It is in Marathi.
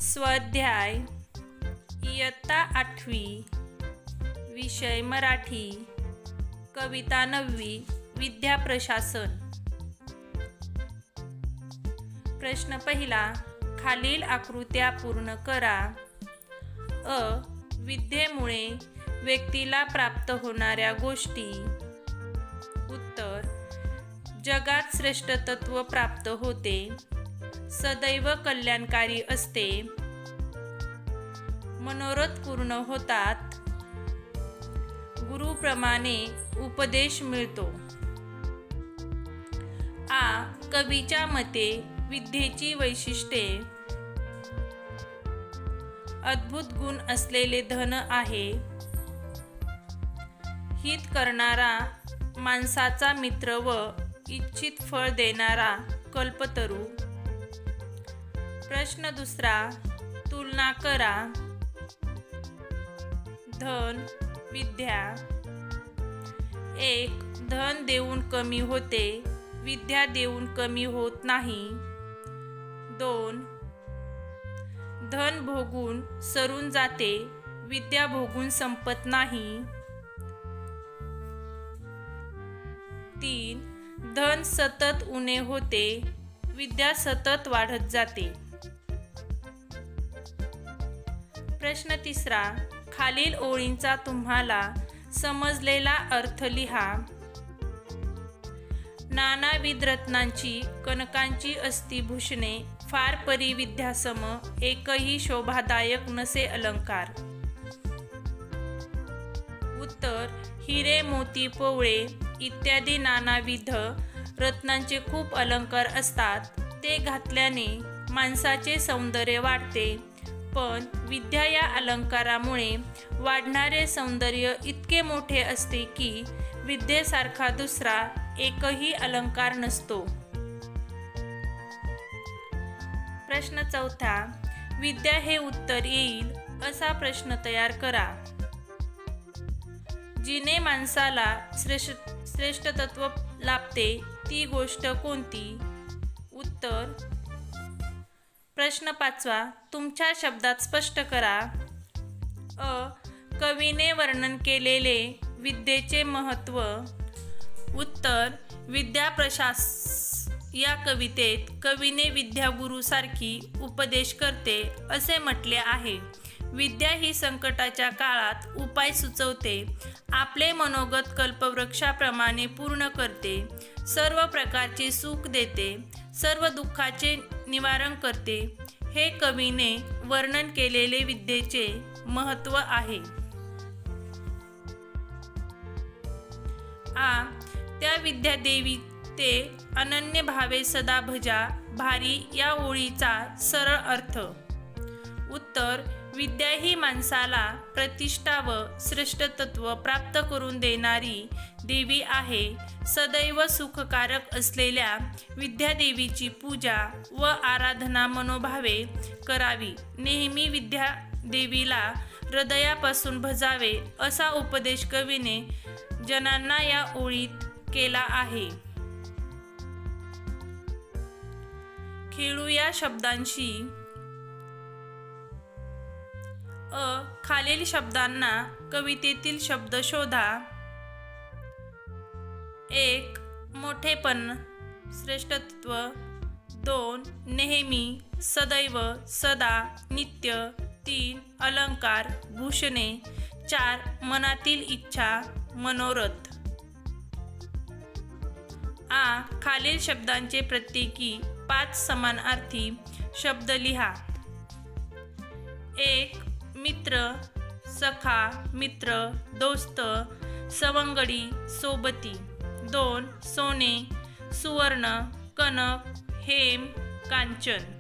स्वाध्याय इयत्ता 8वी विषय मराठी कविता 9वी विद्या प्रशासन। प्रश्न पहिला, खालील आकृत्या पूर्ण करा। अ. विद्येमुळे व्यक्तीला प्राप्त होणाऱ्या गोष्टी। उत्तर, जगात श्रेष्ठत्व प्राप्त होते, सदैव कल्याणकारी असते, मनोरथ पूर्ण होतात, गुरुप्रमाणे उपदेश मिळतो। आ. कवीच्या मते विद्येची वैशिष्ट्ये। अद्भुत गुण असलेले धन आहे, हित करणारा माणसाचा मित्र व इच्छित फळ देणारा कल्पतरू। प्रश्न दुसरा, तुलना करा। धन, विद्या। 1. धन देऊन कमी होते, विद्या देऊन कमी होत नाही। 2. धन भोगून सरून जाते, विद्या भोगून संपत नाही। 3. धन सतत उणे होते, विद्या सतत वाढत जाते। प्रश्न तिसरा, खालील ओळींचा तुम्हाला समजलेला अर्थ लिहा। नानाविध रत्नांची कनकांची असती भूषणे, फार परी विद्यासम एकही शोभादायक नसे अलंकार। उत्तर, हिरे मोती पोवळे इत्यादी नानाविध रत्नांचे खूप अलंकार असतात, ते घातल्याने माणसाचे सौंदर्य वाढते, पण विद्या या अलंकारामुळे वाढणारे सौंदर्य इतके मोठे असते की विद्येसारखा दुसरा एकही अलंकार नसतो। प्रश्न चौथा, विद्या हे उत्तर येईल असा प्रश्न तयार करा। जिने माणसाला श्रेष्ठत्व लाभते ती गोष्ट कोणती? उत्तर, प्रश्न पाचवा, तुमच्या शब्दात स्पष्ट करा। अ. कवीने वर्णन केलेले विद्येचे महत्त्व। उत्तर, विद्या प्रशासन या कवितेत कवीने विद्यागुरूसारखी उपदेश करते असे म्हटले आहे। विद्या ही संकटाच्या काळात उपाय सुचवते, आपले मनोगत कल्पवृक्षाप्रमाणे पूर्ण करते, सर्व प्रकारचे सुख देते, सर्व दुःखाचे निवारण करते, हे कवीने वर्णन केलेले विद्येचे महत्त्व आहे। आ. त्या विद्या देवी ते अनन्य भावे सदा भजा भारी या ओळीचा सरळ अर्थ। उत्तर, विद्या ही माणसाला प्रतिष्ठा व श्रेष्ठत्व प्राप्त करून देणारी देवी आहे। सदैव सुखकारक असलेल्या विद्यादेवीची पूजा व आराधना मनोभावे करावी, नेहमी विद्या देवीला हृदयापासून भजावे असा उपदेश कवीने जनांना या ओळीत केला आहे। खेळूया शब्दांशी। अ. खालील शब्दांना कवितेतील शब्द शोधा। 1. मोठेपण, श्रेष्ठत्व। 2. नेहमी, सदैव, सदा, नित्य। 3. अलंकार, भूषणे। 4. मनातील इच्छा, मनोरथ। आ. खालील शब्दांचे प्रत्येकी 5 समानार्थी शब्द लिहा। 1. मित्र, सखा, मित्र, दोस्त, सवंगडी, सोबती। 2. सोने, सुवर्ण, कनक, हेम, कांचन।